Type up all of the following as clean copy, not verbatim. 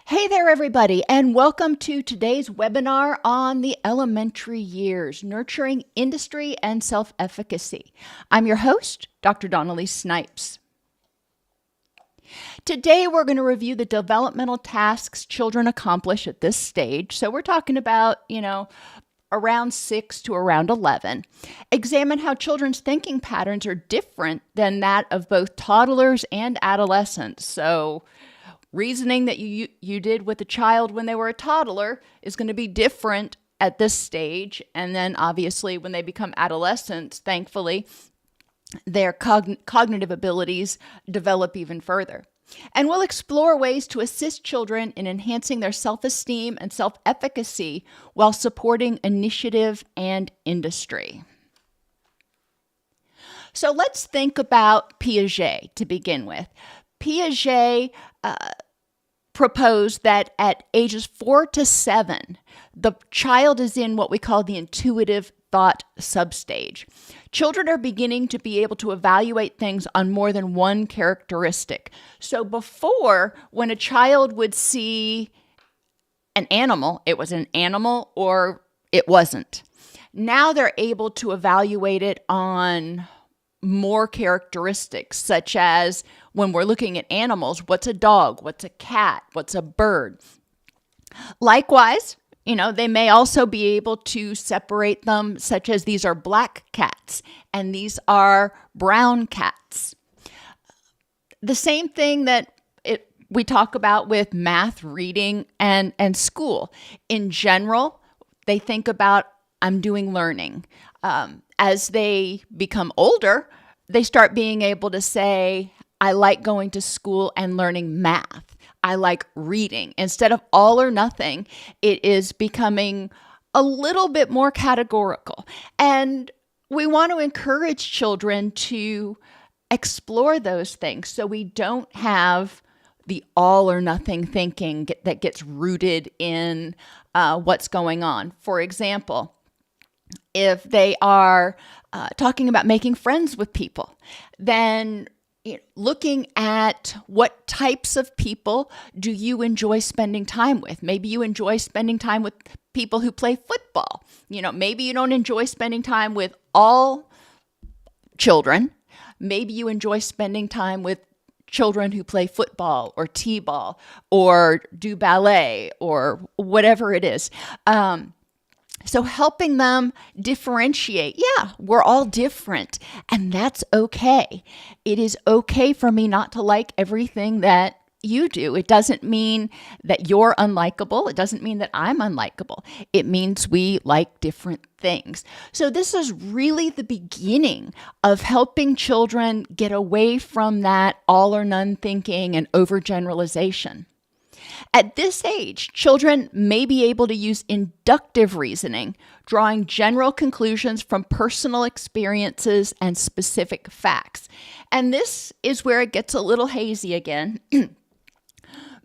Hey there, everybody, and welcome to today's webinar on the elementary years, nurturing industry and self-efficacy. I'm your host, Dr. Dawn-Elise Snipes. Today, we're going to review the developmental tasks children accomplish at this stage. So we're talking about, around 6 to around 11. Examine how children's thinking patterns are different than that of both toddlers and adolescents. So reasoning that you did with a child when they were a toddler is going to be different at this stage. And then obviously when they become adolescents, thankfully, their cognitive abilities develop even further. And we'll explore ways to assist children in enhancing their self-esteem and self-efficacy while supporting initiative and industry. So let's think about Piaget to begin with. Piaget proposed that at ages 4 to 7, the child is in what we call the intuitive thought substage. Children are beginning to be able to evaluate things on more than one characteristic. So before, when a child would see an animal, it was an animal or it wasn't. Now they're able to evaluate it on more characteristics, such as when we're looking at animals, what's a dog, what's a cat, what's a bird. Likewise, they may also be able to separate them, such as these are black cats and these are brown cats. The same thing that we talk about with math, reading, and school. In general, they think about, I'm doing learning. As they become older, they start being able to say, I like going to school and learning math. I like reading. Instead of all or nothing, it is becoming a little bit more categorical. And we want to encourage children to explore those things so we don't have the all or nothing thinking that gets rooted in what's going on. For example, if they are talking about making friends with people, then looking at what types of people do you enjoy spending time with? Maybe you enjoy spending time with people who play football. Maybe you don't enjoy spending time with all children. Maybe you enjoy spending time with children who play football or t-ball or do ballet or whatever it is. So helping them differentiate, we're all different, and that's okay. It is okay for me not to like everything that you do. It doesn't mean that you're unlikable. It doesn't mean that I'm unlikable. It means we like different things. So this is really the beginning of helping children get away from that all or none thinking and overgeneralization. At this age, children may be able to use inductive reasoning, drawing general conclusions from personal experiences and specific facts. And this is where it gets a little hazy again,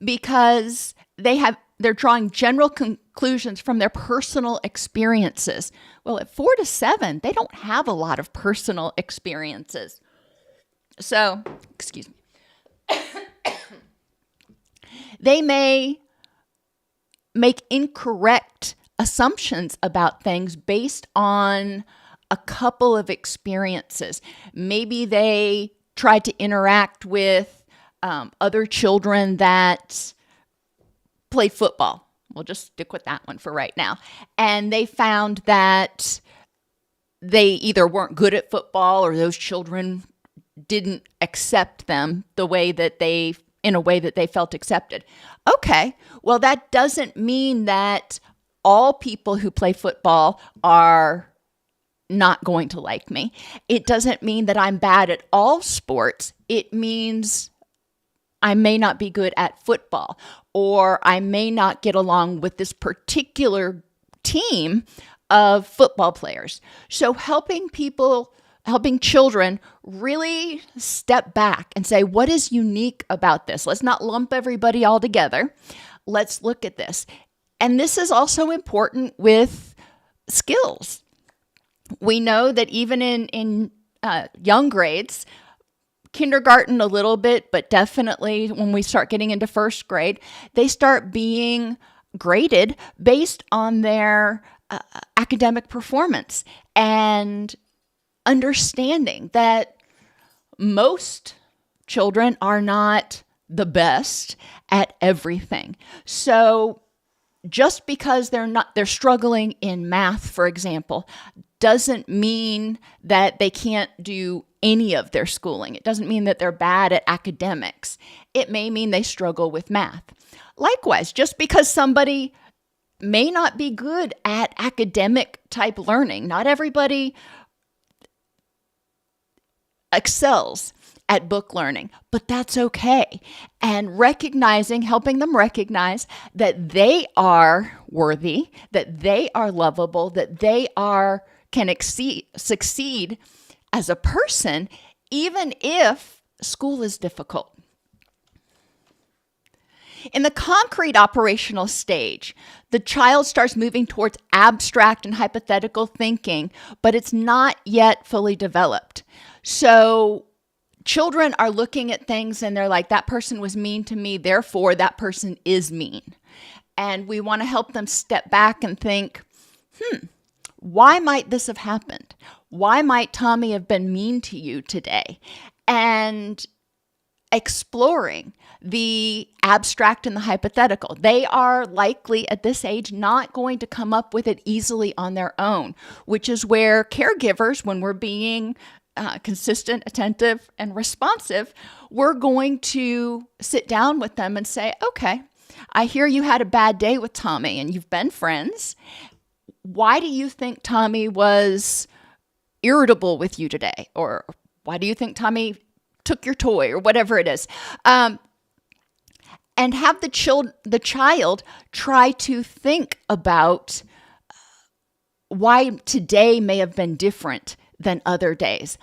because they're drawing general conclusions from their personal experiences. Well, at 4 to 7, they don't have a lot of personal experiences. So, excuse me. They may make incorrect assumptions about things based on a couple of experiences. Maybe they tried to interact with other children that played football. We'll just stick with that one for right now. And they found that they either weren't good at football or those children didn't accept them in a way that they felt accepted. Okay, well, that doesn't mean that all people who play football are not going to like me. It doesn't mean that I'm bad at all sports. It means I may not be good at football, or I may not get along with this particular team of football players. So helping children really step back and say, what is unique about this? Let's not lump everybody all together. Let's look at this. And this is also important with skills. We know that even in young grades, kindergarten a little bit, but definitely when we start getting into first grade, they start being graded based on their academic performance and understanding that most children are not the best at everything. So just because they're struggling in math, for example, doesn't mean that they can't do any of their schooling. It doesn't mean that they're bad at academics. It may mean they struggle with math. Likewise, just because somebody may not be good at academic type learning, not everybody excels at book learning, but that's okay. And helping them recognize that they are worthy, that they are lovable, that they can succeed as a person, even if school is difficult. In the concrete operational stage, the child starts moving towards abstract and hypothetical thinking, but it's not yet fully developed. So children are looking at things and they're like, that person was mean to me, therefore that person is mean. And we want to help them step back and think, why might this have happened? Why might Tommy have been mean to you today? And exploring the abstract and the hypothetical. They are likely at this age not going to come up with it easily on their own, which is where caregivers, when we're being consistent, attentive, and responsive, we're going to sit down with them and say, okay, I hear you had a bad day with Tommy and you've been friends. Why do you think Tommy was irritable with you today? Or why do you think Tommy took your toy, or whatever it is? And have the child try to think about why today may have been different than other days.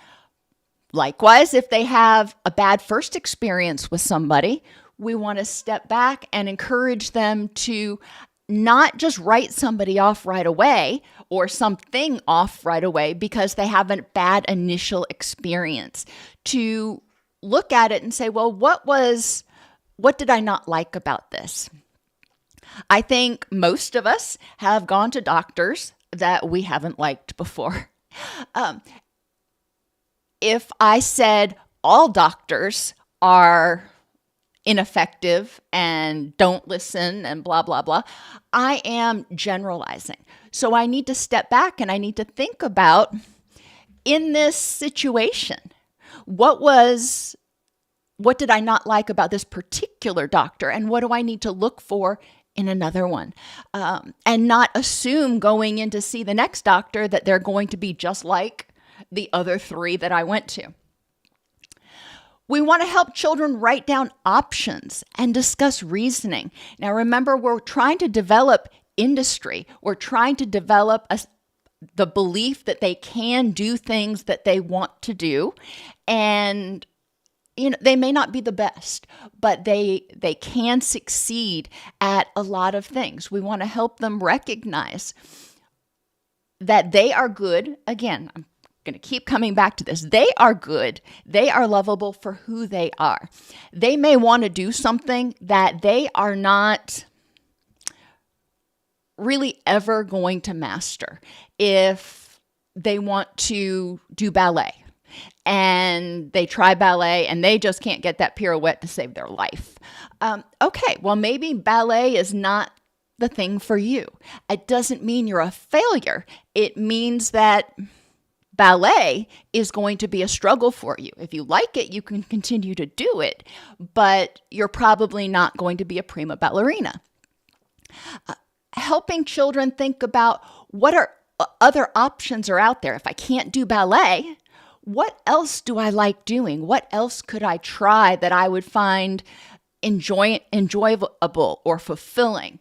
Likewise, if they have a bad first experience with somebody, we want to step back and encourage them to not just write somebody off right away or something off right away because they have a bad initial experience, to look at it and say, well, what did I not like about this? I think most of us have gone to doctors that we haven't liked before. If I said all doctors are ineffective and don't listen and blah, blah, blah, I am generalizing. So I need to step back and I need to think about, in this situation, what did I not like about this particular doctor, and what do I need to look for in another one? And not assume going in to see the next doctor that they're going to be just like the other three that I went to. We want to help children write down options and discuss reasoning. Now, remember, we're trying to develop industry. We're trying to develop the belief that they can do things that they want to do. And they may not be the best, but they can succeed at a lot of things. We want to help them recognize that they are good. Again, I'm going to keep coming back to this. They are good. They are lovable for who they are. They may want to do something that they are not really ever going to master. If they want to do ballet, and they try ballet and they just can't get that pirouette to save their life. Okay, well, maybe ballet is not the thing for you. It doesn't mean you're a failure. It means that ballet is going to be a struggle for you. If you like it, you can continue to do it, but you're probably not going to be a prima ballerina. Helping children think about what are other options are out there. If I can't do ballet, what else do I like doing? What else could I try that I would find enjoyable or fulfilling?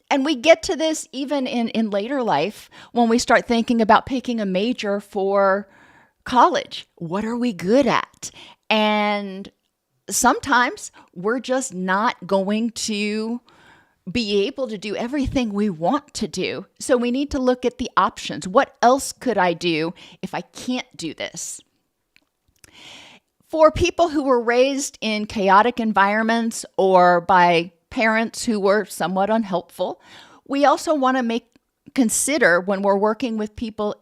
And we get to this even in later life when we start thinking about picking a major for college. What are we good at? And sometimes we're just not going to be able to do everything we want to do. So we need to look at the options. What else could I do if I can't do this? For people who were raised in chaotic environments or by parents who were somewhat unhelpful, we also want to consider when we're working with people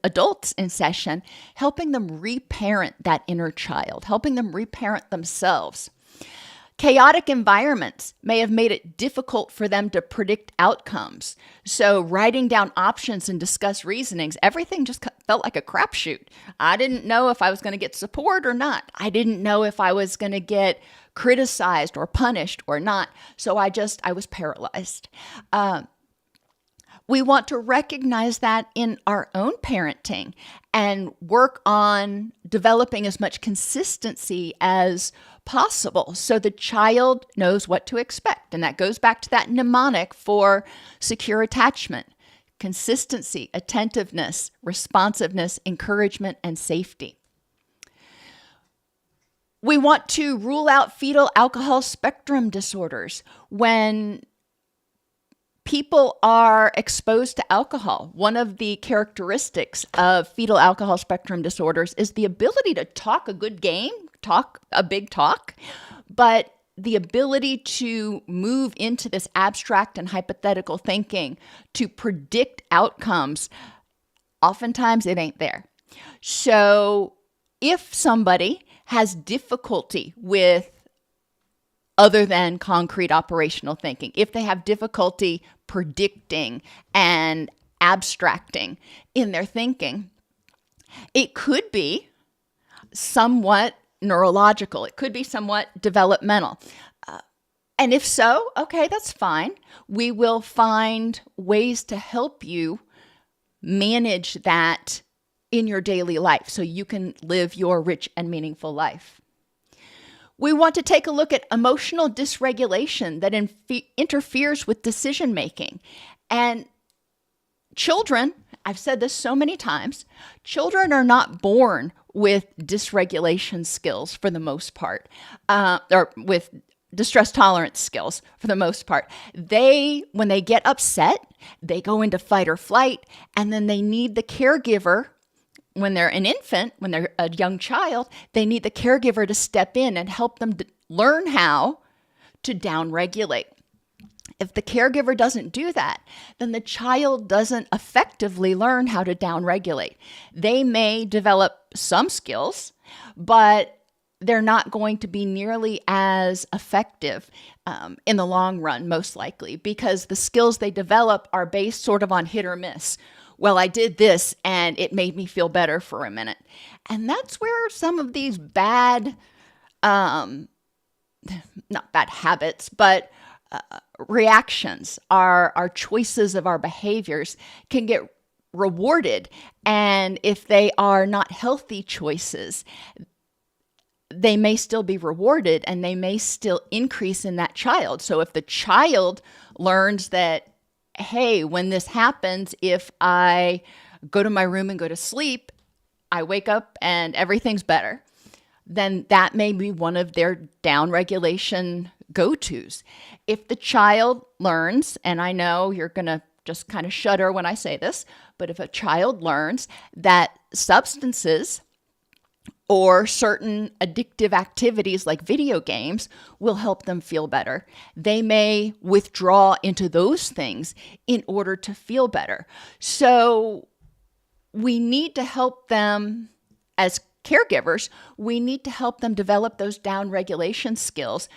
adults in session, helping them reparent that inner child, helping them reparent themselves. Chaotic environments may have made it difficult for them to predict outcomes. So writing down options and discuss reasonings, everything just felt like a crapshoot. I didn't know if I was going to get support or not. I didn't know if I was going to get criticized or punished or not. So I was paralyzed. We want to recognize that in our own parenting and work on developing as much consistency as possible so the child knows what to expect. And that goes back to that mnemonic for secure attachment: consistency, attentiveness, responsiveness, encouragement, and safety. We want to rule out fetal alcohol spectrum disorders. When people are exposed to alcohol, one of the characteristics of fetal alcohol spectrum disorders is the ability to talk a good game, talk a big talk, but the ability to move into this abstract and hypothetical thinking to predict outcomes, oftentimes it ain't there. So if somebody has difficulty with other than concrete operational thinking, if they have difficulty predicting and abstracting in their thinking, it could be somewhat neurological. It could be somewhat developmental. And if so, okay, that's fine. We will find ways to help you manage that in your daily life so you can live your rich and meaningful life. We want to take a look at emotional dysregulation that interferes with decision making. And children, I've said this so many times, children are not born with dysregulation skills for the most part, or with distress tolerance skills for the most part. When they get upset, they go into fight or flight, and then they need the caregiver. When they're an infant, when they're a young child, they need the caregiver to step in and help them learn how to downregulate. If the caregiver doesn't do that, then the child doesn't effectively learn how to downregulate. They may develop some skills, but they're not going to be nearly as effective in the long run, most likely, because the skills they develop are based sort of on hit or miss. Well, I did this and it made me feel better for a minute. And that's where some of these bad, not bad habits, but reactions, our choices of our behaviors can get rewarded. And if they are not healthy choices, they may still be rewarded and they may still increase in that child. So if the child learns that, hey, when this happens, if I go to my room and go to sleep, I wake up and everything's better, then that may be one of their downregulation go-tos. If the child learns, and I know you're going to just kind of shudder when I say this, but if a child learns that substances or certain addictive activities like video games will help them feel better, they may withdraw into those things in order to feel better. So we need to help them as caregivers. We need to help them develop those downregulation skills.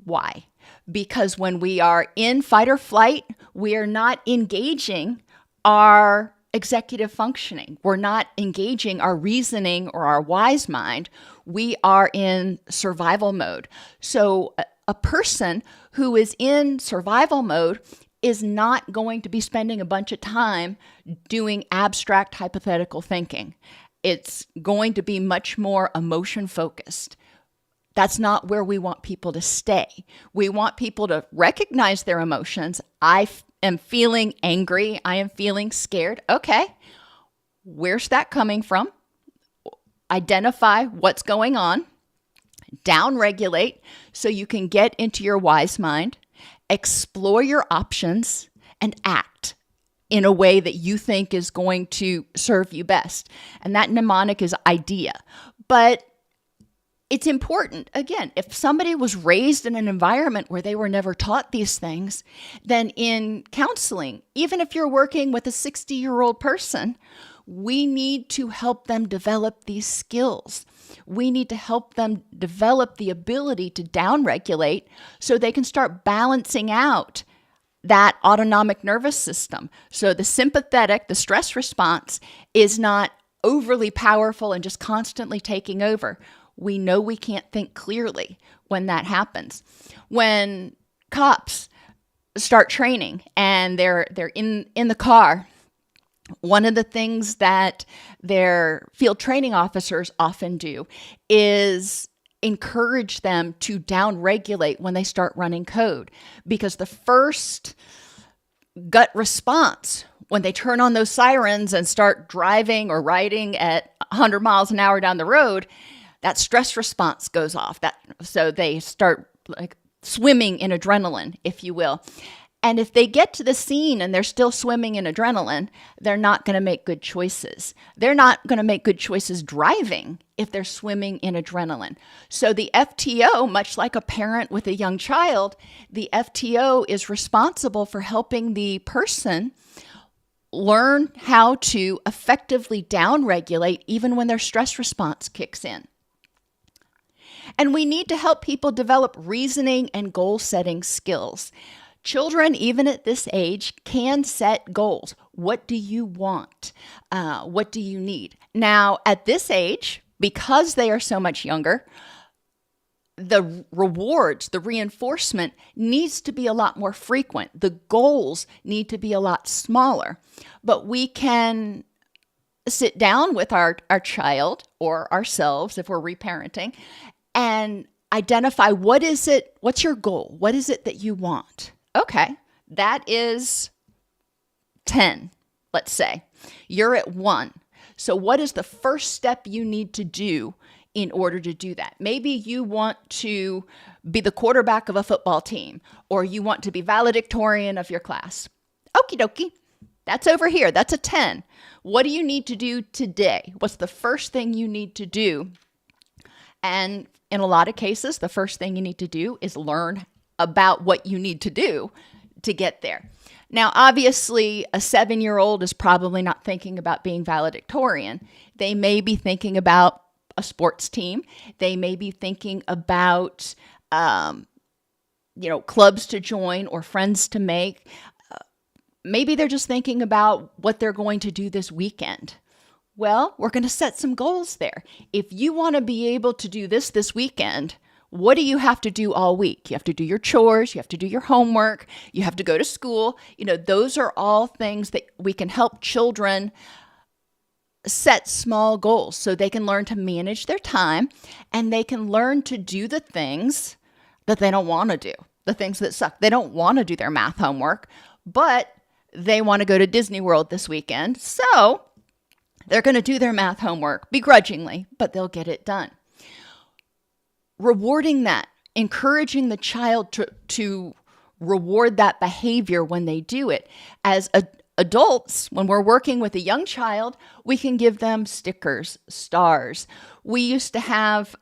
Why? Because when we are in fight or flight, we are not engaging our executive functioning. We're not engaging our reasoning or our wise mind. We are in survival mode. So a person who is in survival mode is not going to be spending a bunch of time doing abstract hypothetical thinking. It's going to be much more emotion focused. That's not where we want people to stay. We want people to recognize their emotions. I am feeling angry. I am feeling scared. Okay, where's that coming from? Identify what's going on. Downregulate so you can get into your wise mind. Explore your options and act in a way that you think is going to serve you best. And that mnemonic is idea. But it's important, again, if somebody was raised in an environment where they were never taught these things, then in counseling, even if you're working with a 60-year-old person, we need to help them develop these skills. We need to help them develop the ability to downregulate so they can start balancing out that autonomic nervous system. So the sympathetic, the stress response, is not overly powerful and just constantly taking over. We know we can't think clearly when that happens. When cops start training and they're in the car, one of the things that their field training officers often do is encourage them to downregulate when they start running code, because the first gut response when they turn on those sirens and start driving or riding at 100 miles an hour down the road, that stress response goes off. So they start like swimming in adrenaline, if you will. And if they get to the scene and they're still swimming in adrenaline, they're not going to make good choices. They're not going to make good choices driving if they're swimming in adrenaline. So the FTO, much like a parent with a young child, the FTO is responsible for helping the person learn how to effectively downregulate even when their stress response kicks in. And we need to help people develop reasoning and goal-setting skills. Children, even at this age, can set goals. What do you want? What do you need? Now, at this age, because they are so much younger, the rewards, the reinforcement needs to be a lot more frequent. The goals need to be a lot smaller. But we can sit down with our child or ourselves if we're reparenting and identify what's your goal? What is it that you want? Okay, that is 10, let's say. You're at 1. So what is the first step you need to do in order to do that? Maybe you want to be the quarterback of a football team, or you want to be valedictorian of your class. Okie dokie, that's over here. That's a 10. What do you need to do today? What's the first thing you need to do? And in a lot of cases, the first thing you need to do is learn about what you need to do to get there. Now, obviously, a 7-year-old is probably not thinking about being valedictorian. They may be thinking about a sports team. They may be thinking about, clubs to join or friends to make. Maybe they're just thinking about what they're going to do this weekend. Well, we're going to set some goals there. If you want to be able to do this weekend, what do you have to do all week? You have to do your chores. You have to do your homework. You have to go to school. Those are all things that we can help children set small goals so they can learn to manage their time and they can learn to do the things that they don't want to do, the things that suck. They don't want to do their math homework, but they want to go to Disney World this weekend. So they're going to do their math homework begrudgingly, but they'll get it done. Rewarding that, encouraging the child to reward that behavior when they do it. As adults, when we're working with a young child, we can give them stickers, stars. We used to have,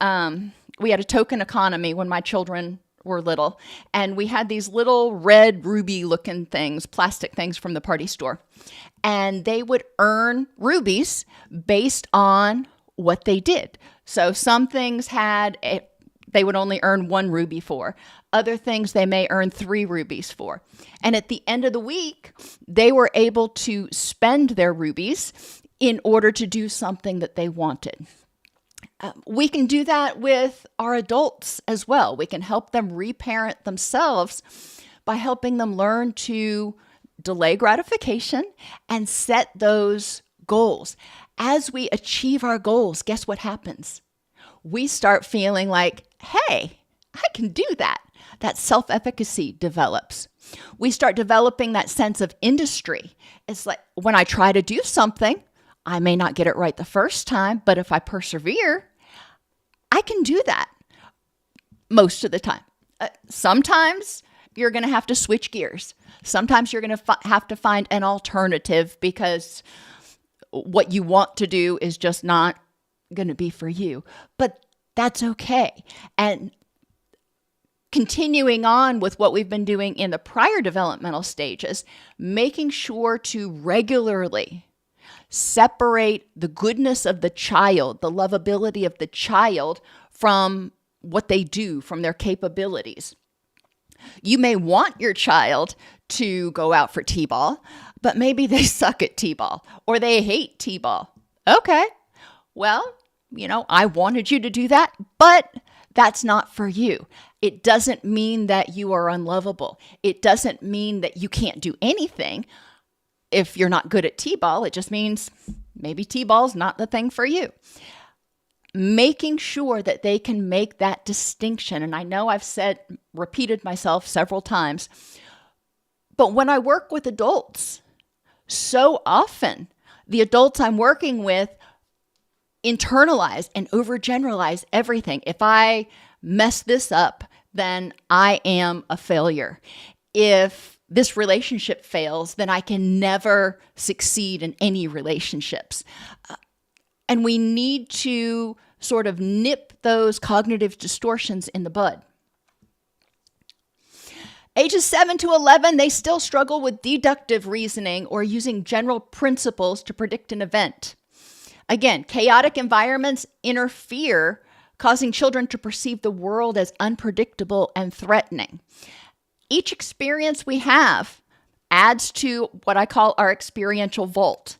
we had a token economy when my children were little, and we had these little red ruby looking things, plastic things from the party store. And they would earn rubies based on what they did. So some things they would only earn 1 ruby for. Other things they may earn 3 rubies for. And at the end of the week, they were able to spend their rubies in order to do something that they wanted. We can do that with our adults as well. We can help them reparent themselves by helping them learn to delay gratification and set those goals. As we achieve our goals, guess what happens? We start feeling like, hey, I can do that. That self-efficacy develops. We start developing that sense of industry. It's like when I try to do something, I may not get it right the first time, but if I persevere, I can do that most of the time. Sometimes you're going to have to switch gears. Sometimes you're going to have to find an alternative because what you want to do is just not going to be for you. But That's okay. And continuing on with what we've been doing in the prior developmental stages, making sure to regularly separate the goodness of the child, the lovability of the child, from what they do, from their capabilities. You may want your child to go out for t-ball, but maybe they suck at t-ball or they hate t-ball. Okay, well, I wanted you to do that, but that's not for you. It doesn't mean that you are unlovable. It doesn't mean that you can't do anything. If you're not good at t-ball, it just means maybe t-ball's not the thing for you. Making sure that they can make that distinction. And I know I've repeated myself several times, but when I work with adults, so often the adults I'm working with internalize and overgeneralize everything. If I mess this up, then I am a failure. If this relationship fails, then I can never succeed in any relationships. And we need to sort of nip those cognitive distortions in the bud. Ages 7 to 11, they still struggle with deductive reasoning or using general principles to predict an event. Again, chaotic environments interfere, causing children to perceive the world as unpredictable and threatening. Each experience we have adds to what I call our experiential vault.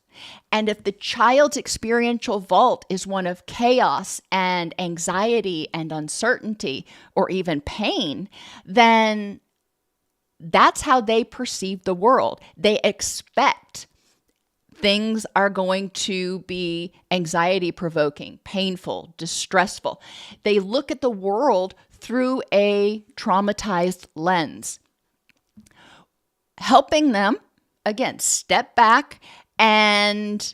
And if the child's experiential vault is one of chaos and anxiety and uncertainty or even pain, then that's how they perceive the world. They expect things are going to be anxiety-provoking, painful, distressful. They look at the world through a traumatized lens. Helping them, again, step back and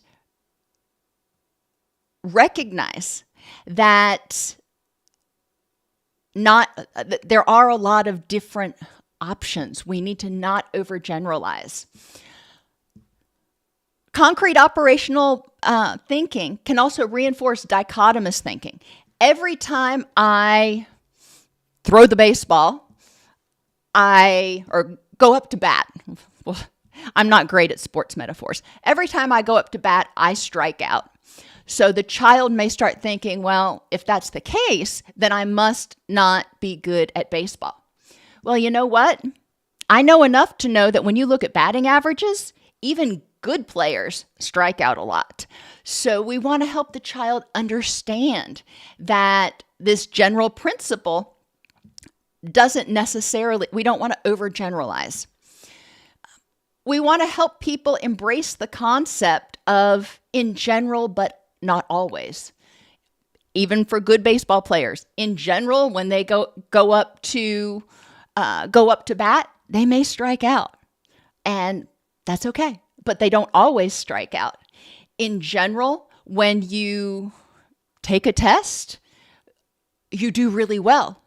recognize that there are a lot of different options. We need to not overgeneralize. Concrete operational thinking can also reinforce dichotomous thinking. Every time I throw the baseball, or go up to bat. Well, I'm not great at sports metaphors. Every time I go up to bat, I strike out. So the child may start thinking, well, if that's the case, then I must not be good at baseball. Well, you know what? I know enough to know that when you look at batting averages, even good players strike out a lot. So we want to help the child understand that this general principle doesn't necessarily, we don't want to overgeneralize. We want to help people embrace the concept of in general, but not always. Even for good baseball players, in general, when they go up to bat, they may strike out, and that's okay. But they don't always strike out. In general, when you take a test, you do really well,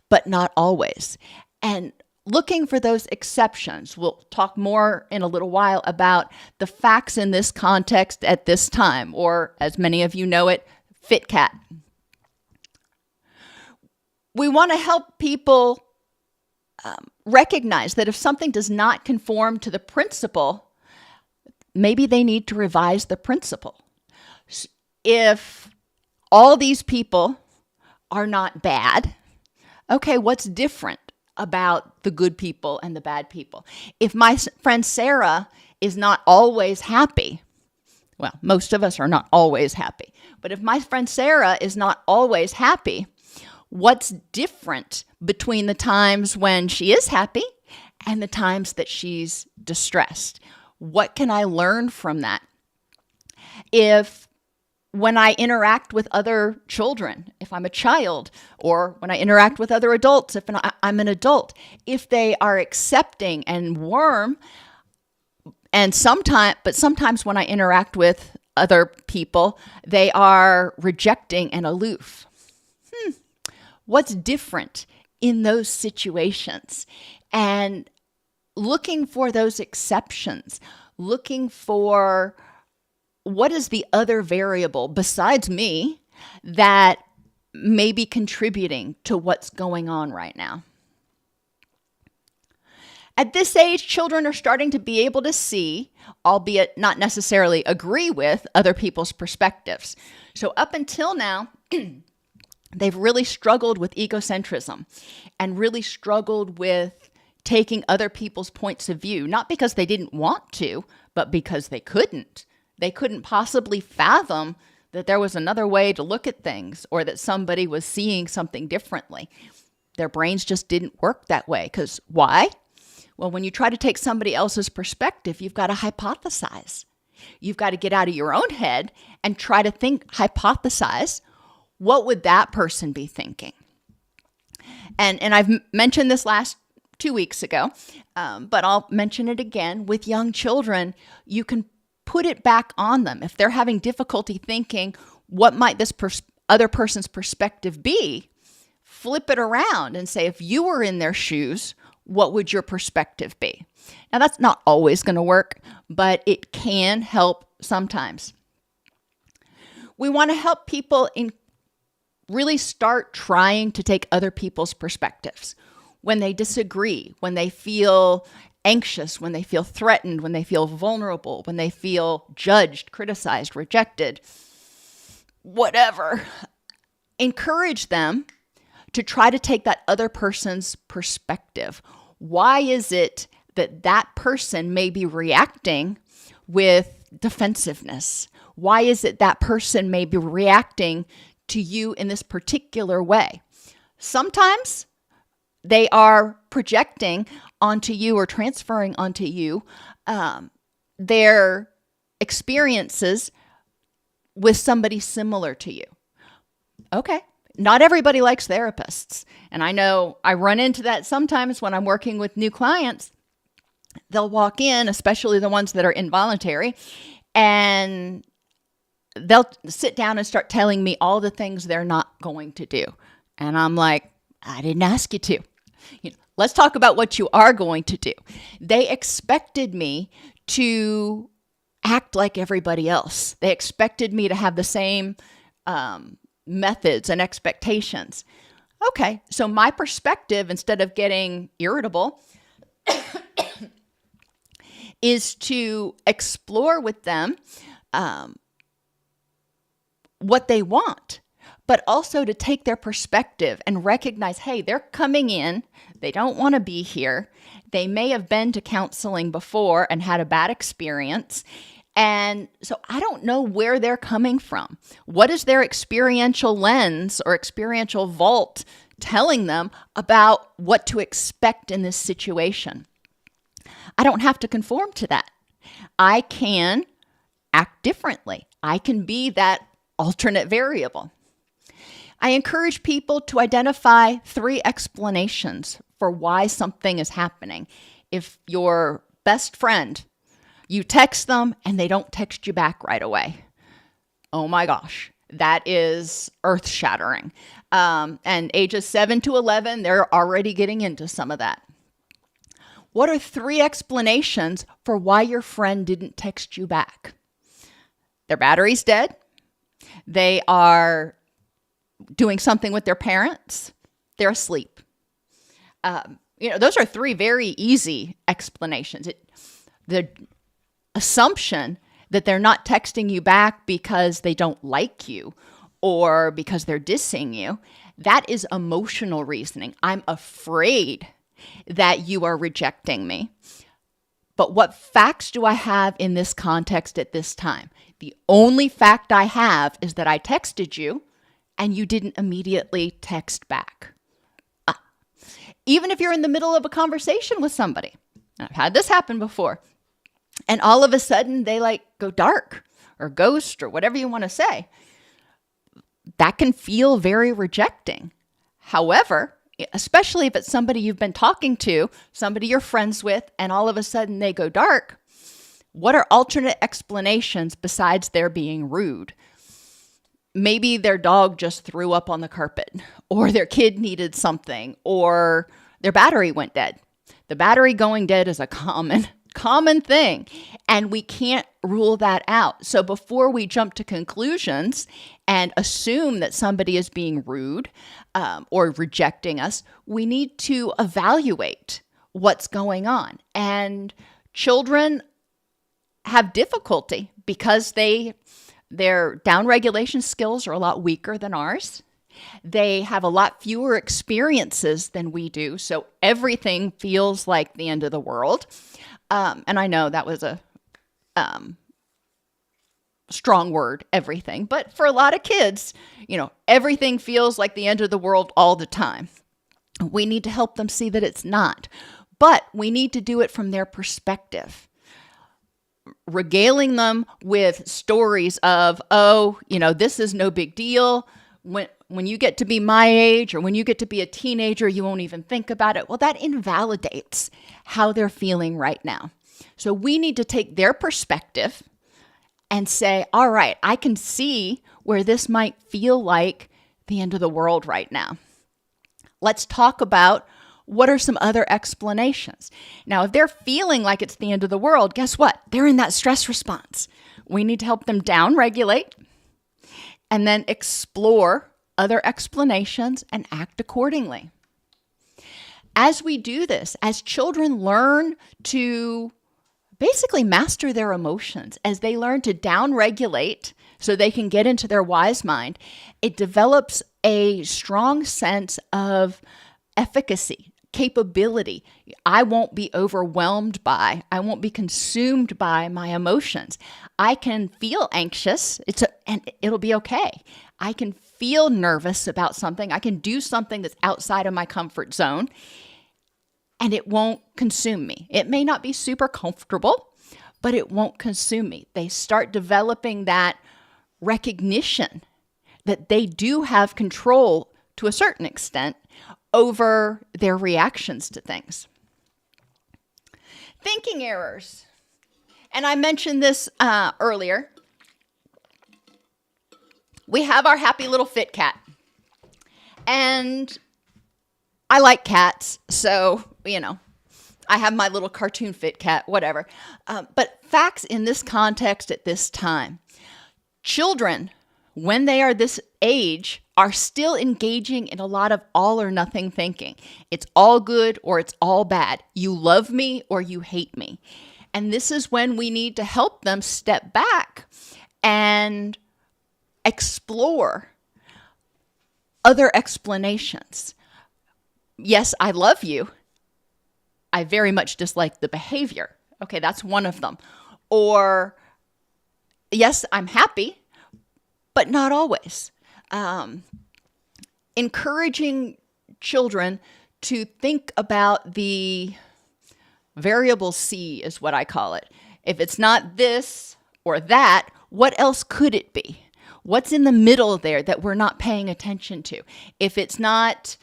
but not always. And looking for those exceptions. We'll talk more in a little while about the facts in this context at this time, or as many of you know it, FitCat. We want to help people recognize that if something does not conform to the principle, maybe they need to revise the principle. If all these people are not bad, okay, what's different about the good people and the bad people? If my friend Sarah is not always happy, well, most of us are not always happy, but if my friend Sarah is not always happy, what's different between the times when she is happy and the times that she's distressed? What can I learn from that? If when I interact with other children, if I'm a child, or when I interact with other adults, if I'm an adult, if they are accepting and warm, and sometimes when I interact with other people, they are rejecting and aloof. What's different in those situations? And looking for those exceptions, looking for what is the other variable besides me that may be contributing to what's going on right now. At this age, children are starting to be able to see, albeit not necessarily agree with, other people's perspectives. So up until now, they've really struggled with egocentrism and really struggled with taking other people's points of view, not because they didn't want to, but because they couldn't. They couldn't possibly fathom that there was another way to look at things or that somebody was seeing something differently. Their brains just didn't work that way. Because why? Well, when you try to take somebody else's perspective, you've got to hypothesize. You've got to get out of your own head and try to hypothesize, what would that person be thinking? And I've mentioned this last 2 weeks ago, but I'll mention it again. With young children, you can put it back on them. If they're having difficulty thinking, what might this other person's perspective be? Flip it around and say, if you were in their shoes, what would your perspective be? Now, that's not always going to work, but it can help sometimes. We want to help people really start trying to take other people's perspectives. When they disagree, when they feel anxious, when they feel threatened, when they feel vulnerable, when they feel judged, criticized, rejected, whatever, encourage them to try to take that other person's perspective. Why is it that that person may be reacting with defensiveness? Why is it that person may be reacting to you in this particular way? Sometimes they are projecting onto you or transferring onto you their experiences with somebody similar to you. Okay. Not everybody likes therapists. And I know I run into that sometimes when I'm working with new clients. They'll walk in, especially the ones that are involuntary, and they'll sit down and start telling me all the things they're not going to do. And I'm like, I didn't ask you to. Let's talk about what you are going to do. They expected me to act like everybody else. They expected me to have the same methods and expectations. Okay, so my perspective, instead of getting irritable, is to explore with them what they want, but also to take their perspective and recognize, hey, they're coming in, they don't want to be here, they may have been to counseling before and had a bad experience, and so I don't know where they're coming from. What is their experiential lens or experiential vault telling them about what to expect in this situation? I don't have to conform to that. I can act differently. I can be that alternate variable. I encourage people to identify 3 explanations for why something is happening. If your best friend, you text them and they don't text you back right away. Oh my gosh, that is earth-shattering. And ages 7 to 11, they're already getting into some of that. What are 3 explanations for why your friend didn't text you back? Their battery's dead. They are doing something with their parents. They're asleep. Those are 3 very easy explanations. The assumption that they're not texting you back because they don't like you or because they're dissing you, that is emotional reasoning. I'm afraid that you are rejecting me. But what facts do I have in this context at this time? The only fact I have is that I texted you and you didn't immediately text back. Even if you're in the middle of a conversation with somebody, I've had this happen before, and all of a sudden they go dark or ghost or whatever you want to say. That can feel very rejecting. However, especially if it's somebody you've been talking to, somebody you're friends with, and all of a sudden they go dark, what are alternate explanations besides their being rude? Maybe their dog just threw up on the carpet, or their kid needed something, or their battery went dead. The battery going dead is a common common thing. And we can't rule that out. So before we jump to conclusions and assume that somebody is being rude or rejecting us, we need to evaluate what's going on. And children have difficulty because their downregulation skills are a lot weaker than ours. They have a lot fewer experiences than we do, so everything feels like the end of the world. And I know that was a strong word, everything. But for a lot of kids, everything feels like the end of the world all the time. We need to help them see that it's not. But we need to do it from their perspective. Regaling them with stories of, this is no big deal. When you get to be my age or when you get to be a teenager, you won't even think about it. Well, that invalidates how they're feeling right now. So we need to take their perspective and say, all right, I can see where this might feel like the end of the world right now. Let's talk about what are some other explanations. Now, if they're feeling like it's the end of the world, guess what? They're in that stress response. We need to help them downregulate and then explore other explanations and act accordingly. As we do this, as children learn to basically master their emotions, as they learn to downregulate so they can get into their wise mind, it develops a strong sense of efficacy, capability. I won't be overwhelmed by, I won't be consumed by my emotions. I can feel anxious, and it'll be okay. I can feel nervous about something. I can do something that's outside of my comfort zone, and it won't consume me. It may not be super comfortable, but it won't consume me. They start developing that recognition that they do have control to a certain extent over their reactions to things. Thinking errors. And I mentioned this earlier. We have our happy little fit cat. And I like cats, so, I have my little cartoon fit cat, whatever. But facts in this context at this time. Children, when they are this age, are still engaging in a lot of all or nothing thinking. It's all good or it's all bad. You love me or you hate me. And this is when we need to help them step back and explore other explanations. Yes, I love you. I very much dislike the behavior. Okay, that's one of them. Or, yes, I'm happy, but not always. Encouraging children to think about the variable C is what I call it. If it's not this or that, what else could it be? What's in the middle there that we're not paying attention to? If it's not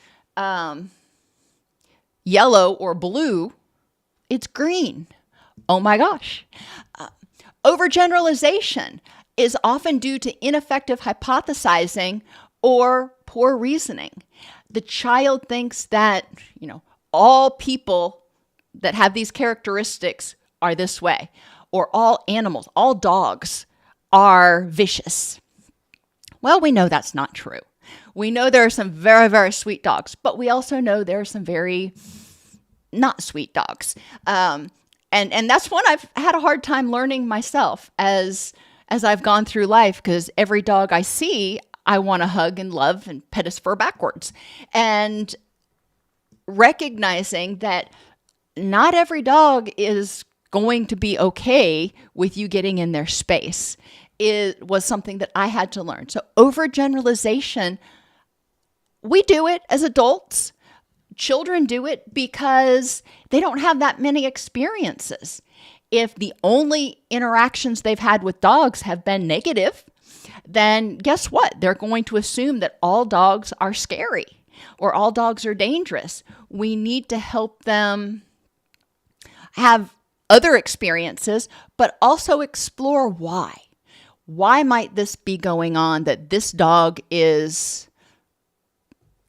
yellow or blue, it's green. Oh my gosh. Overgeneralization is often due to ineffective hypothesizing or poor reasoning. The child thinks that, all people that have these characteristics are this way, or all animals, all dogs are vicious. Well, we know that's not true. We know there are some very, very sweet dogs, but we also know there are some very not sweet dogs. And that's one I've had a hard time learning myself as I've gone through life, because every dog I see, I want to hug and love and pet his fur backwards. And recognizing that not every dog is going to be okay with you getting in their space, it was something that I had to learn. So overgeneralization, we do it as adults. Children do it because they don't have that many experiences. If the only interactions they've had with dogs have been negative, then guess what? They're going to assume that all dogs are scary or all dogs are dangerous. We need to help them have other experiences, but also explore why. Why might this be going on, that this dog is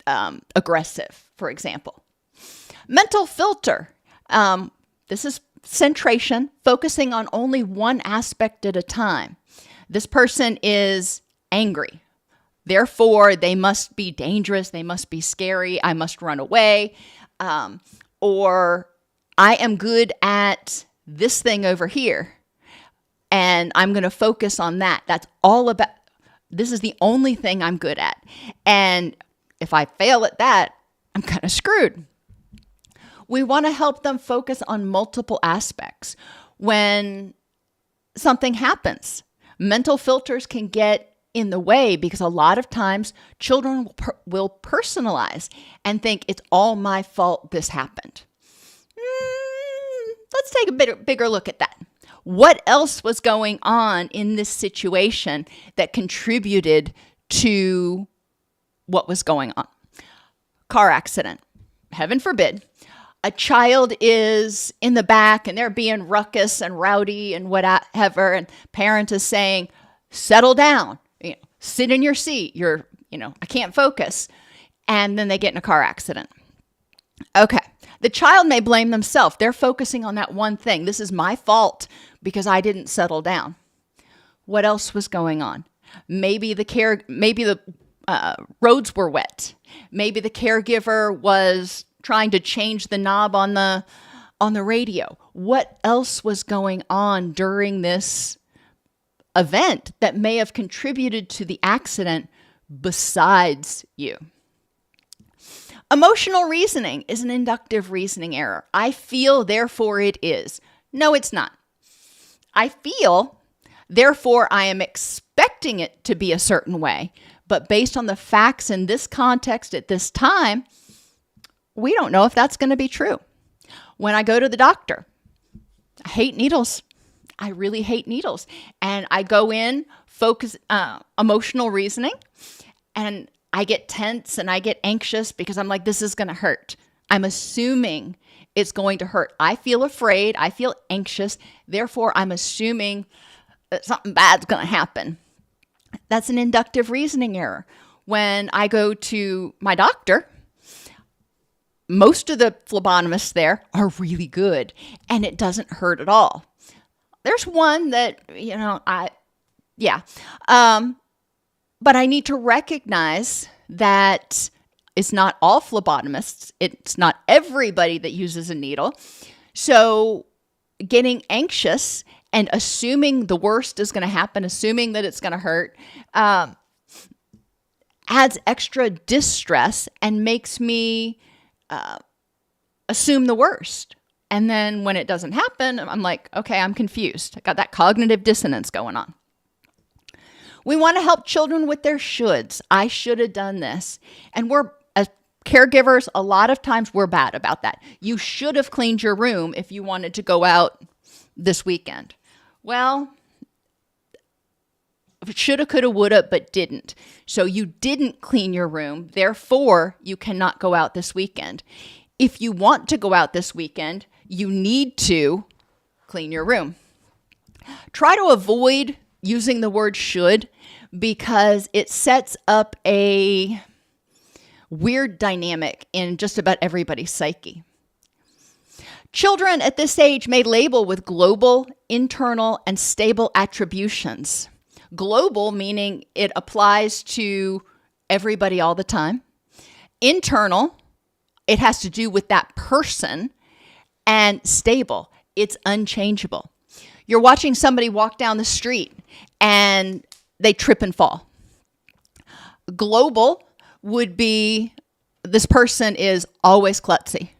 aggressive, for example? Mental filter. This is concentration, focusing on only one aspect at a time. This person is angry. Therefore, they must be dangerous. They must be scary. I must run away. Or I am good at this thing over here, and I'm going to focus on that. That's all about, this is the only thing I'm good at. And if I fail at that, I'm kind of screwed. We want to help them focus on multiple aspects. When something happens, mental filters can get in the way because a lot of times children will personalize and think it's all my fault this happened. Let's take a bigger look at that. What else was going on in this situation that contributed to what was going on? Car accident. Heaven forbid. A child is in the back and they're being ruckus and rowdy and whatever, and parent is saying, settle down, sit in your seat, I can't focus. And then they get in a car accident. Okay. The child may blame themselves. They're focusing on that one thing. This is my fault because I didn't settle down. What else was going on? Maybe the roads were wet. Maybe the caregiver was trying to change the knob on the radio. What else was going on during this event that may have contributed to the accident besides you? Emotional reasoning is an inductive reasoning error. I feel, therefore it is. No, it's not. I feel, therefore I am expecting it to be a certain way. But based on the facts in this context at this time, we don't know if that's going to be true. When I go to the doctor, I hate needles. I really hate needles. And I go in, focus, emotional reasoning, and I get tense and I get anxious because I'm like, this is going to hurt. I'm assuming it's going to hurt. I feel afraid. I feel anxious. Therefore, I'm assuming that something bad's going to happen. That's an inductive reasoning error. When I go to my doctor, most of the phlebotomists there are really good and it doesn't hurt at all. There's one that, but I need to recognize that it's not all phlebotomists. It's not everybody that uses a needle. So getting anxious and assuming the worst is going to happen, assuming that it's going to hurt, adds extra distress and makes me assume the worst. And then when it doesn't happen, I'm like, okay, I'm confused. I got that cognitive dissonance going on. We want to help children with their shoulds. I should have done this. And we're, as caregivers, a lot of times we're bad about that. You should have cleaned your room if you wanted to go out this weekend. Well, shoulda, coulda, woulda, but didn't. So you didn't clean your room. Therefore, you cannot go out this weekend. If you want to go out this weekend, you need to clean your room. Try to avoid using the word should because it sets up a weird dynamic in just about everybody's psyche. Children at this age may label with global, internal, and stable attributions. Global meaning it applies to everybody all the time. Internal, it has to do with that person. And stable, it's unchangeable. You're watching somebody walk down the street and they trip and fall. Global would be this person is always klutzy.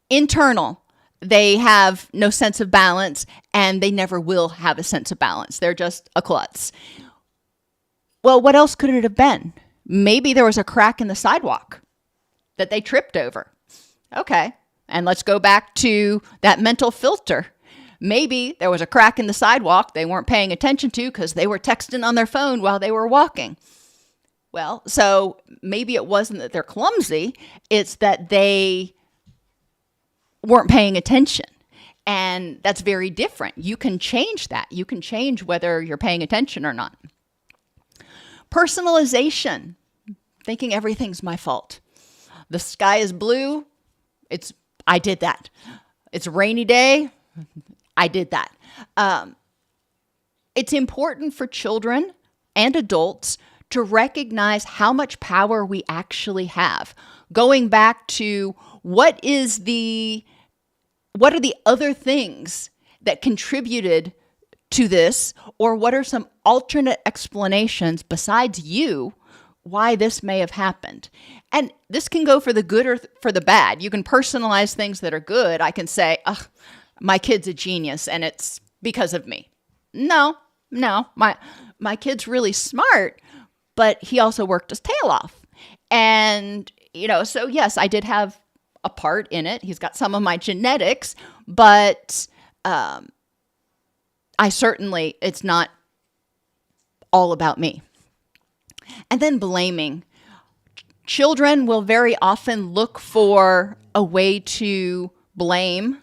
Internal, they have no sense of balance and they never will have a sense of balance. They're just a klutz. Well, what else could it have been? Maybe there was a crack in the sidewalk that they tripped over. Okay. And let's go back to that mental filter. Maybe there was a crack in the sidewalk they weren't paying attention to because they were texting on their phone while they were walking. Well, so maybe it wasn't that they're clumsy. It's that they weren't paying attention. And that's very different. You can change that. You can change whether you're paying attention or not. Personalization. Thinking everything's my fault. The sky is blue. I did that. It's a rainy day. I did that. It's important for children and adults to recognize how much power we actually have. Going back to what are the other things that contributed to this, or what are some alternate explanations besides you why this may have happened? And this can go for the good or for the bad. You can personalize things that are good. I can say, ugh, my kid's a genius and it's because of me. No, my kid's really smart, but he also worked his tail off. And, so yes, I did have a part in it. He's got some of my genetics, but it's not all about me. And then blaming. Children will very often look for a way to blame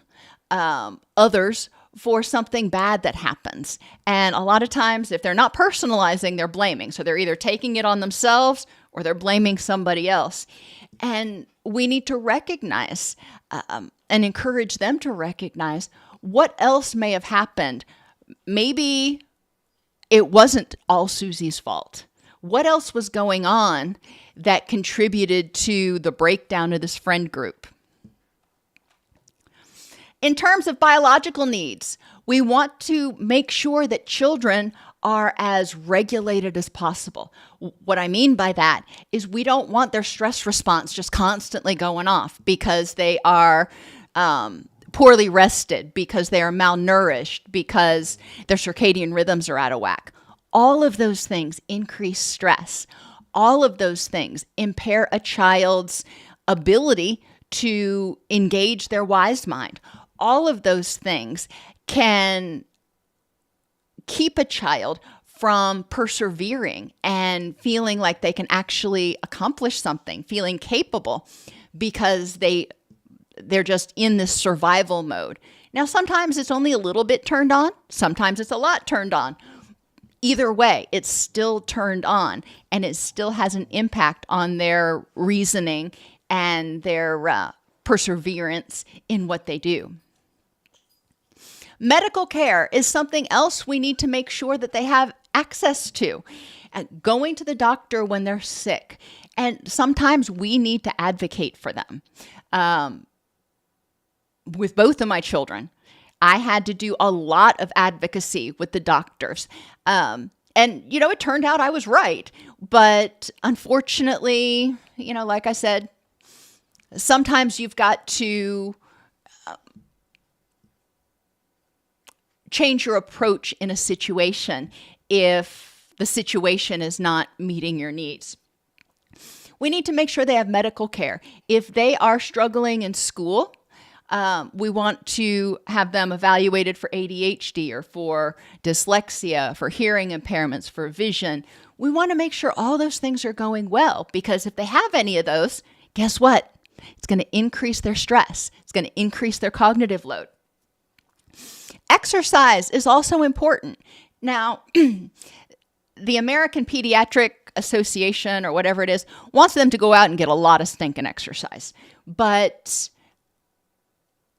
others for something bad that happens. And a lot of times, if they're not personalizing, they're blaming. So they're either taking it on themselves or they're blaming somebody else. And we need to recognize and encourage them to recognize what else may have happened. Maybe it wasn't all Susie's fault. What else was going on that contributed to the breakdown of this friend group? In terms of biological needs, we want to make sure that children are as regulated as possible. What I mean by that is we don't want their stress response just constantly going off because they are poorly rested, because they are malnourished, because their circadian rhythms are out of whack. All of those things increase stress. All of those things impair a child's ability to engage their wise mind. All of those things can keep a child from persevering and feeling like they can actually accomplish something, feeling capable, because they're just in this survival mode. Now, sometimes it's only a little bit turned on. Sometimes it's a lot turned on. Either way, it's still turned on, and it still has an impact on their reasoning and their perseverance in what they do. Medical care is something else we need to make sure that they have access to. Going to the doctor when they're sick. And sometimes we need to advocate for them. With both of my children, I had to do a lot of advocacy with the doctors. And, it turned out I was right. But unfortunately, like I said, sometimes you've got to change your approach in a situation if the situation is not meeting your needs. We need to make sure they have medical care. If they are struggling in school, we want to have them evaluated for ADHD or for dyslexia, for hearing impairments, for vision. We want to make sure all those things are going well, because if they have any of those, guess what? It's going to increase their stress. It's going to increase their cognitive load. Exercise is also important. Now, the American Pediatric Association, or whatever it is, wants them to go out and get a lot of stinking exercise. But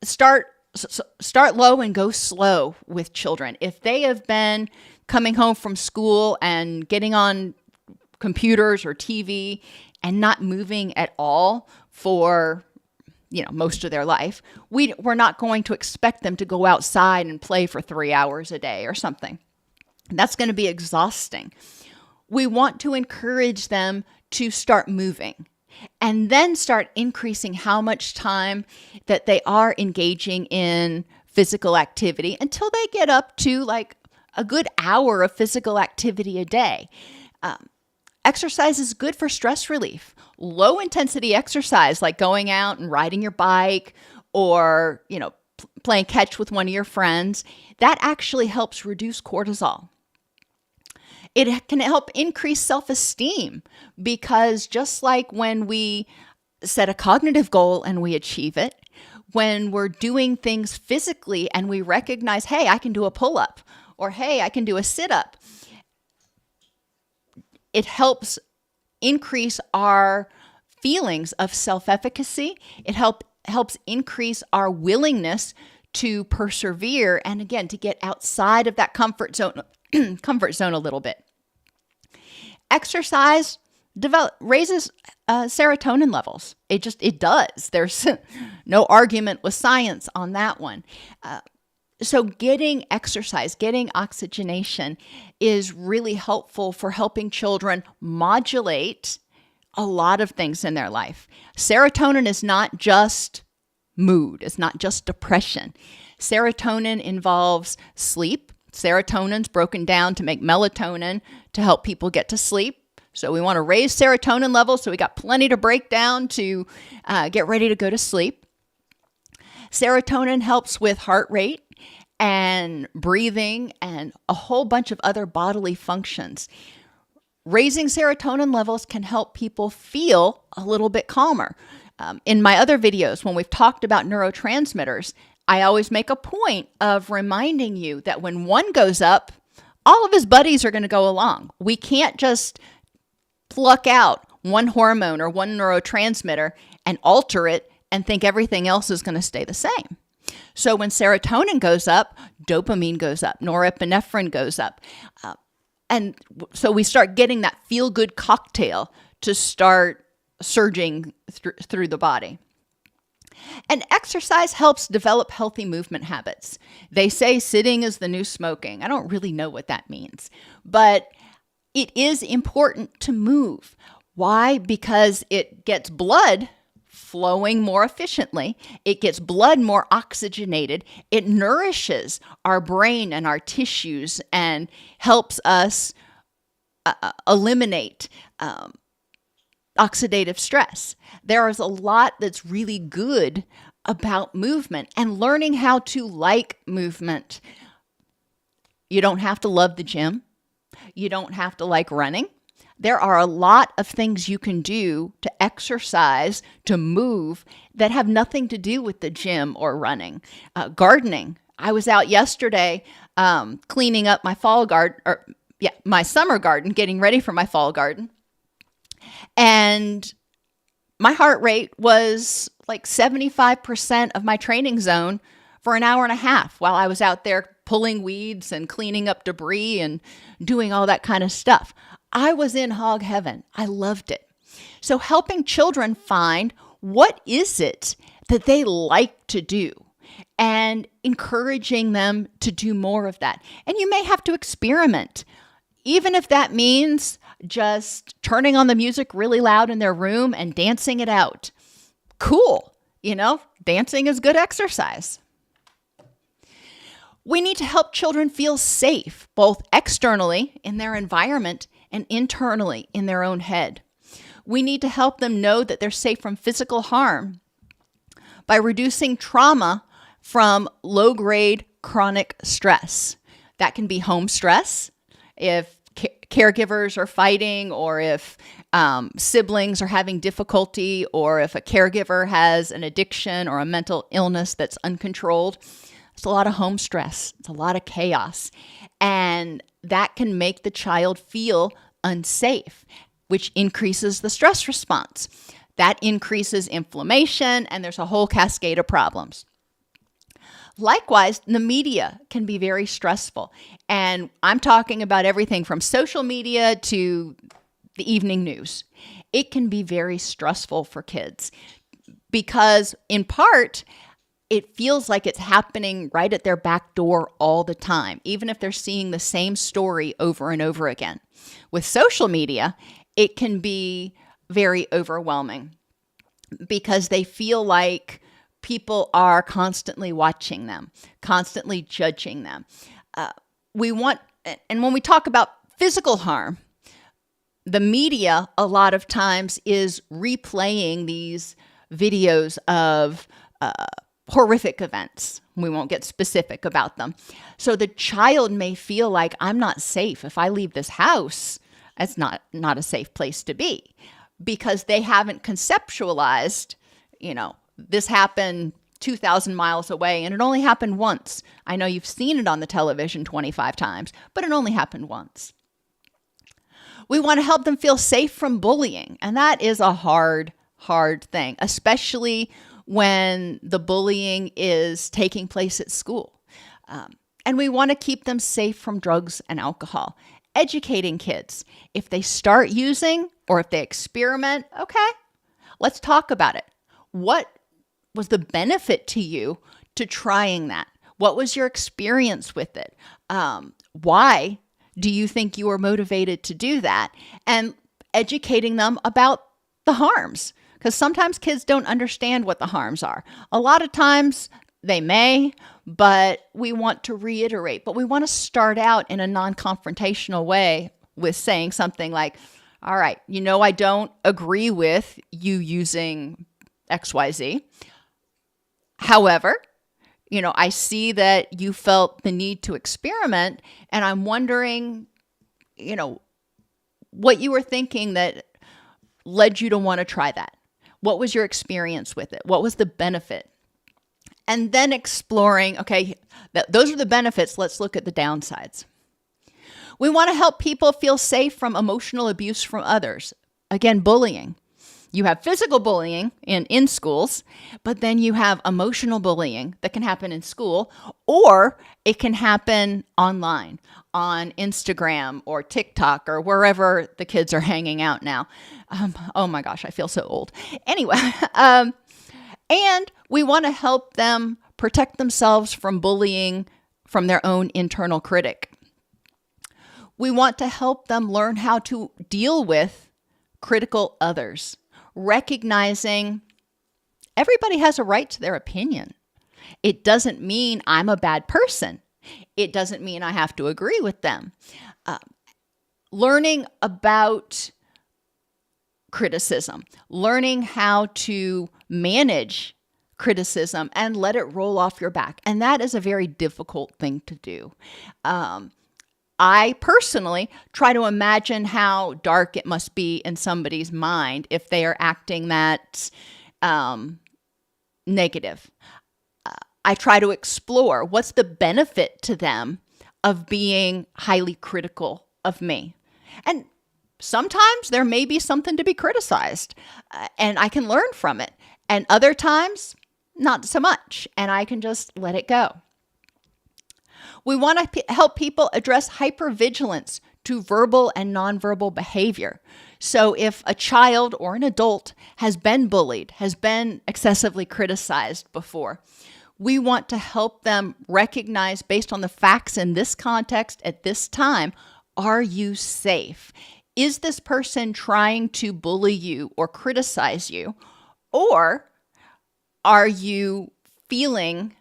start low and go slow with children. If they have been coming home from school and getting on computers or TV and not moving at all for most of their life, we're not going to expect them to go outside and play for 3 hours a day or something. That's going to be exhausting. We want to encourage them to start moving and then start increasing how much time that they are engaging in physical activity until they get up to like a good hour of physical activity a day. Exercise is good for stress relief. Low intensity exercise, like going out and riding your bike or, playing catch with one of your friends, that actually helps reduce cortisol. It can help increase self-esteem, because just like when we set a cognitive goal and we achieve it, when we're doing things physically and we recognize, hey, I can do a pull-up, or hey, I can do a sit-up, it helps increase our feelings of self-efficacy. It helps increase our willingness to persevere and again, to get outside of that comfort zone, comfort zone a little bit. Exercise raises serotonin levels. It does. There's no argument with science on that one. So getting exercise, getting oxygenation is really helpful for helping children modulate a lot of things in their life. Serotonin is not just mood. It's not just depression. Serotonin involves sleep. Serotonin's broken down to make melatonin to help people get to sleep. So we want to raise serotonin levels so we got plenty to break down to get ready to go to sleep. Serotonin helps with heart rate and breathing and a whole bunch of other bodily functions. Raising serotonin levels can help people feel a little bit calmer. In my other videos, when we've talked about neurotransmitters, I always make a point of reminding you that when one goes up, all of his buddies are going to go along. We can't just pluck out one hormone or one neurotransmitter and alter it and think everything else is going to stay the same. So when serotonin goes up, dopamine goes up, norepinephrine goes up. And so we start getting that feel-good cocktail to start surging through the body. And exercise helps develop healthy movement habits. They say sitting is the new smoking. I don't really know what that means, but it is important to move. Why? Because it gets blood flowing more efficiently. It gets blood more oxygenated. It nourishes our brain and our tissues and helps us eliminate oxidative stress. There is a lot that's really good about movement and learning how to like movement. You don't have to love the gym. You don't have to like running. There are a lot of things you can do to exercise, to move, that have nothing to do with the gym or running. Gardening. I was out yesterday cleaning up my my summer garden, getting ready for my fall garden. And my heart rate was like 75% of my training zone for an hour and a half while I was out there pulling weeds and cleaning up debris and doing all that kind of stuff. I was in hog heaven. I loved it. So helping children find what is it that they like to do and encouraging them to do more of that. And you may have to experiment, even if that means just turning on the music really loud in their room and dancing it out. Cool. Dancing is good exercise. We need to help children feel safe, both externally in their environment and internally in their own head. We need to help them know that they're safe from physical harm by reducing trauma from low-grade chronic stress. That can be home stress, if caregivers are fighting, or if siblings are having difficulty, or if a caregiver has an addiction or a mental illness that's uncontrolled. It's a lot of home stress. It's a lot of chaos. And that can make the child feel unsafe, which increases the stress response. That increases inflammation, and there's a whole cascade of problems. Likewise, the media can be very stressful. And I'm talking about everything from social media to the evening news. It can be very stressful for kids because, in part, it feels like it's happening right at their back door all the time, even if they're seeing the same story over and over again. With social media, it can be very overwhelming because they feel like people are constantly watching them, constantly judging them. And when we talk about physical harm, the media a lot of times is replaying these videos of horrific events. We won't get specific about them. So the child may feel like, I'm not safe. If I leave this house, it's not a safe place to be, because they haven't conceptualized, this happened 2,000 miles away and it only happened once. I know you've seen it on the television 25 times, but it only happened once. We want to help them feel safe from bullying. And that is a hard thing, especially when the bullying is taking place at school. And we want to keep them safe from drugs and alcohol. Educating kids. If they start using or if they experiment, okay, let's talk about it. What was the benefit to you to trying that? What was your experience with it? Why do you think you were motivated to do that? And educating them about the harms, because sometimes kids don't understand what the harms are. A lot of times they may, but we want to reiterate. But we want to start out in a non-confrontational way with saying something like, all right, I don't agree with you using XYZ. However, I see that you felt the need to experiment, and I'm wondering, what you were thinking that led you to want to try that. What was your experience with it? What was the benefit? And then exploring, okay, those are the benefits. Let's look at the downsides. We want to help people feel safe from emotional abuse from others. Again, bullying. You have physical bullying in schools, but then you have emotional bullying that can happen in school, or it can happen online on Instagram or TikTok or wherever the kids are hanging out now. Oh my gosh, I feel so old. Anyway, and we want to help them protect themselves from bullying from their own internal critic. We want to help them learn how to deal with critical others, recognizing everybody has a right to their opinion. It doesn't mean I'm a bad person. It doesn't mean I have to agree with them. Learning about criticism, learning how to manage criticism and let it roll off your back. And that is a very difficult thing to do. I personally try to imagine how dark it must be in somebody's mind if they are acting that negative. I try to explore what's the benefit to them of being highly critical of me. And sometimes there may be something to be criticized, and I can learn from it. And other times, not so much, and I can just let it go. We want to help people address hypervigilance to verbal and nonverbal behavior. So if a child or an adult has been bullied, has been excessively criticized before, we want to help them recognize, based on the facts in this context at this time, are you safe? Is this person trying to bully you or criticize you? Or are you feeling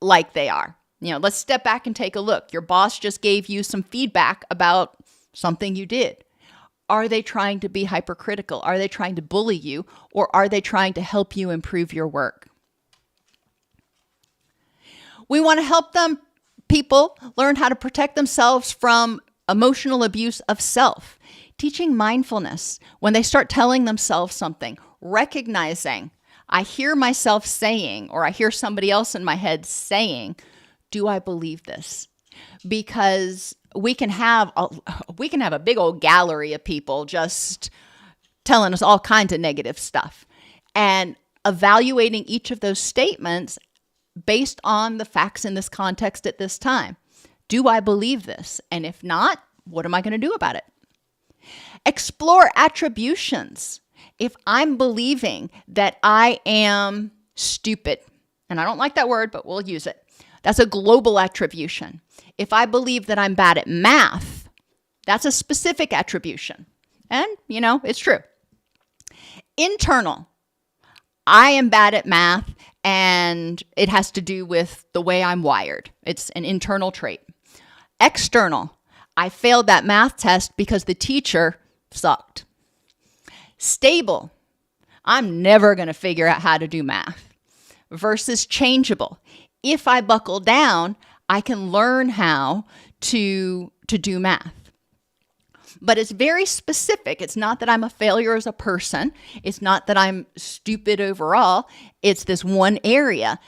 like they are? Let's step back and take a look. Your boss just gave you some feedback about something you did. Are they trying to be hypercritical? Are they trying to bully you? Or are they trying to help you improve your work? We want to help people learn how to protect themselves from emotional abuse of self. Teaching mindfulness when they start telling themselves something, recognizing, I hear myself saying, or I hear somebody else in my head saying, do I believe this? Because we can have a big old gallery of people just telling us all kinds of negative stuff, and evaluating each of those statements based on the facts in this context at this time. Do I believe this? And if not, what am I going to do about it? Explore attributions. If I'm believing that I am stupid, and I don't like that word, but we'll use it. That's a global attribution. If I believe that I'm bad at math, that's a specific attribution. And, it's true. Internal. I am bad at math, and it has to do with the way I'm wired. It's an internal trait. External. I failed that math test because the teacher sucked. Stable. I'm never going to figure out how to do math. Versus changeable. If I buckle down, I can learn how to do math. But it's very specific. It's not that I'm a failure as a person. It's not that I'm stupid overall. It's this one area.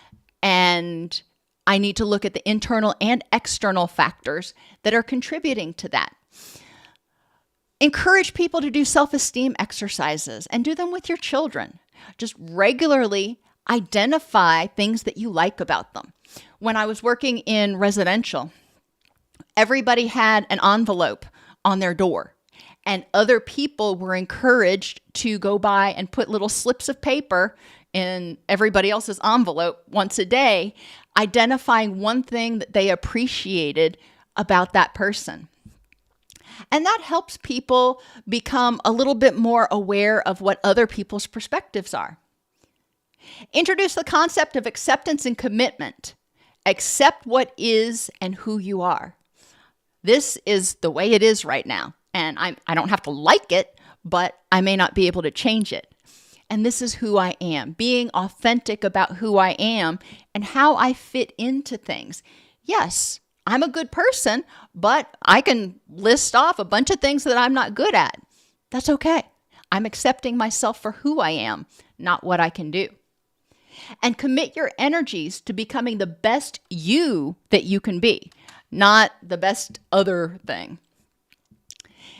And I need to look at the internal and external factors that are contributing to that. Encourage people to do self-esteem exercises and do them with your children. Just regularly identify things that you like about them. When I was working in residential, everybody had an envelope on their door, and other people were encouraged to go by and put little slips of paper in everybody else's envelope once a day, identifying one thing that they appreciated about that person. And that helps people become a little bit more aware of what other people's perspectives are. Introduce the concept of acceptance and commitment. Accept what is and who you are. This is the way it is right now. And I don't have to like it, but I may not be able to change it. And this is who I am, being authentic about who I am and how I fit into things. Yes, I'm a good person, but I can list off a bunch of things that I'm not good at. That's okay. I'm accepting myself for who I am, not what I can do. And commit your energies to becoming the best you that you can be, not the best other thing.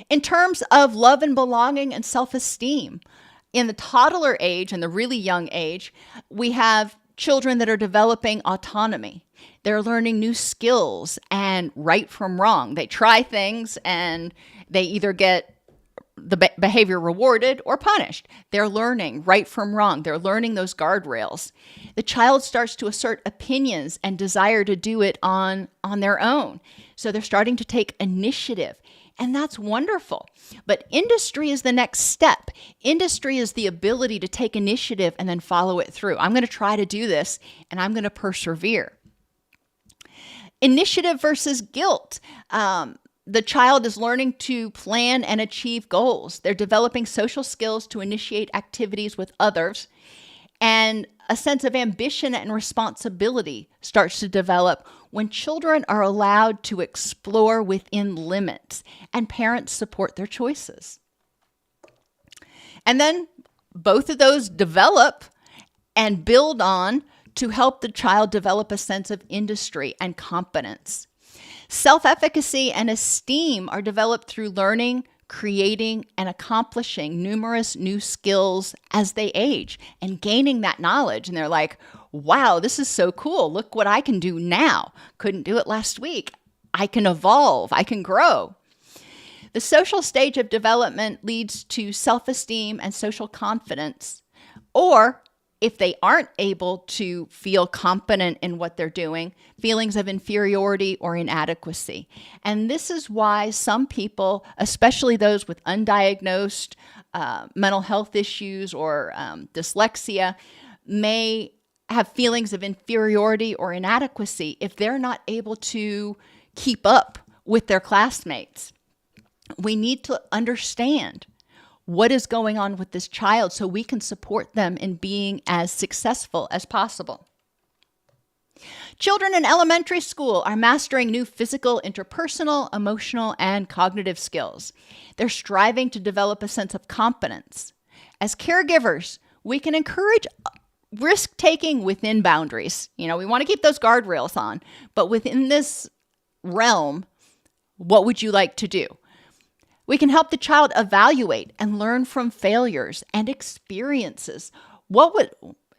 In terms of love and belonging and self-esteem, in the toddler age and the really young age, we have children that are developing autonomy. They're learning new skills and right from wrong. They try things and they either get the behavior rewarded or punished. They're learning right from wrong. They're learning those guardrails. The child starts to assert opinions and desire to do it on their own. So they're starting to take initiative. And that's wonderful. But industry is the next step. Industry is the ability to take initiative and then follow it through. I'm going to try to do this and I'm going to persevere. Initiative versus guilt. The child is learning to plan and achieve goals. They're developing social skills to initiate activities with others. And a sense of ambition and responsibility starts to develop when children are allowed to explore within limits and parents support their choices. And then both of those develop and build on to help the child develop a sense of industry and competence. Self-efficacy and esteem are developed through learning, creating, and accomplishing numerous new skills as they age and gaining that knowledge. And they're like, wow, this is so cool. Look what I can do now. Couldn't do it last week. I can evolve. I can grow. The social stage of development leads to self-esteem and social confidence. Or if they aren't able to feel competent in what they're doing, feelings of inferiority or inadequacy. And this is why some people, especially those with undiagnosed mental health issues or dyslexia, may have feelings of inferiority or inadequacy if they're not able to keep up with their classmates. We need to understand what is going on with this child so we can support them in being as successful as possible. Children in elementary school are mastering new physical, interpersonal, emotional, and cognitive skills. They're striving to develop a sense of competence. As caregivers, we can encourage risk-taking within boundaries. We want to keep those guardrails on, but within this realm, what would you like to do? We can help the child evaluate and learn from failures and experiences.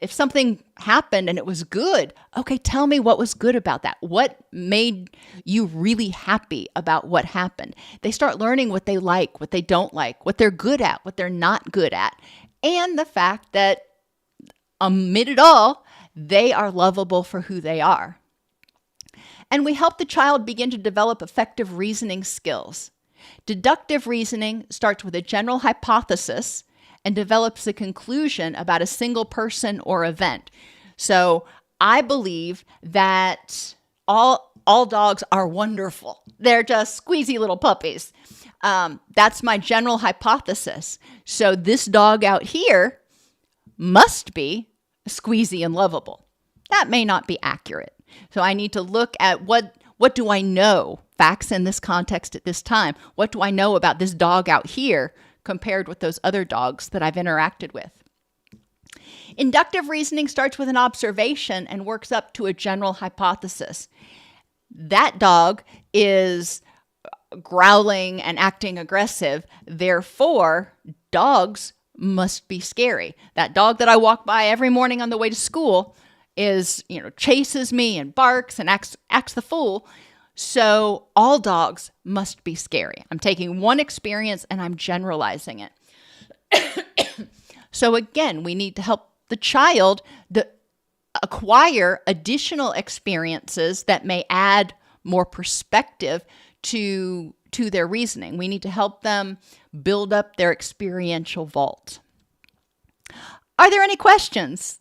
If something happened and it was good, okay, tell me what was good about that. What made you really happy about what happened? They start learning what they like, what they don't like, what they're good at, what they're not good at, and the fact that amid it all, they are lovable for who they are. And we help the child begin to develop effective reasoning skills. Deductive reasoning starts with a general hypothesis and develops a conclusion about a single person or event. So I believe that all dogs are wonderful. They're just squeezy little puppies. That's my general hypothesis. So this dog out here must be squeezy and lovable. That may not be accurate. So I need to look at what do I know? Facts in this context at this time. What do I know about this dog out here compared with those other dogs that I've interacted with? Inductive reasoning starts with an observation and works up to a general hypothesis. That dog is growling and acting aggressive. Therefore, dogs must be scary. That dog that I walk by every morning on the way to school chases me and barks and acts the fool. So all dogs must be scary. I'm taking one experience and I'm generalizing it. So again, we need to help the child acquire additional experiences that may add more perspective to their reasoning. We need to help them build up their experiential vault. Are there any questions?